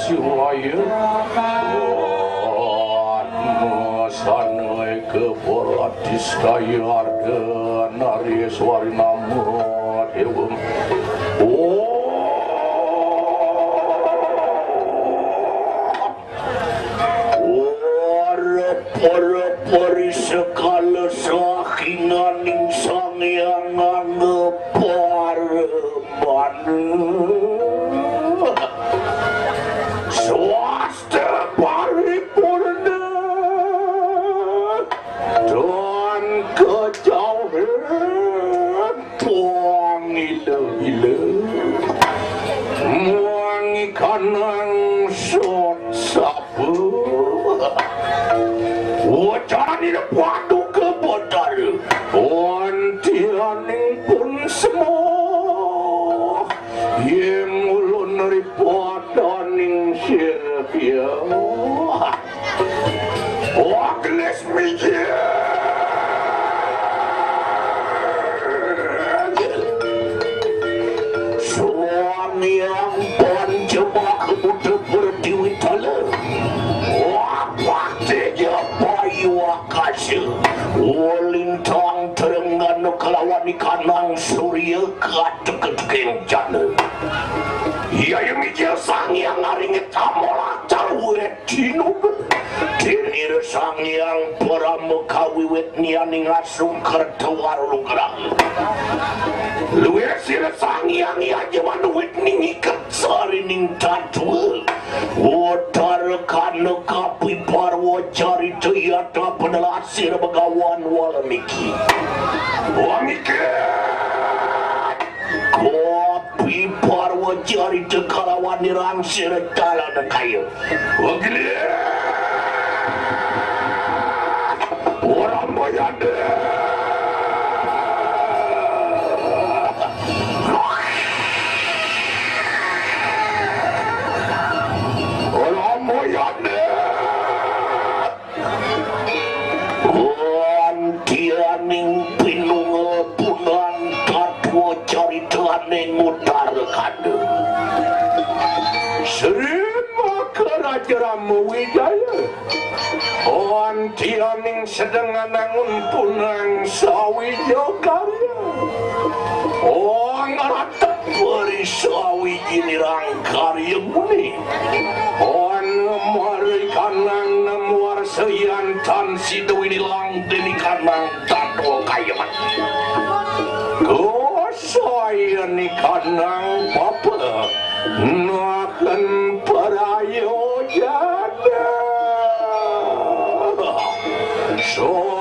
siwaya sanai kepolatis kayarga nariswari nama dewem para sekala sakinaning sangyang ngeparemana swasta paripurna dan kejauhan tuang ila-ila muangi kanang sot sapu wajani na padu ke badar wantianing pun semua yang ulun ripadaning sirpia wagles mijir suami yang panjabak kemudian berdiwi tala waktinya bayi wakasya walintang terengan kelawan ikanang surya katek-ketek jana ia yang mijil sang yang ngaringit amola caruet dinug dinir sang yang paramekawiwet nianing asung kertawaru gerang luwes sira sang yang ia jemanuit ningikat sarining tatua watar kana kapi parwa cari tuyata penelasir begawan walamiki kopi parwa cari tekalawan nirang siretala na kayo wagli orang bayade orang bayade wantianing pinung punan tatwa cari tuaning mutar kanda serima kerajaan Wijaya wantianing sedang nangun punang sawijo karya ngaratap beri sawiji nirang karya muni marikanang namuar seyantan sido inilang denikanang tato kayaman saya nikanang papa nakan parayo jana so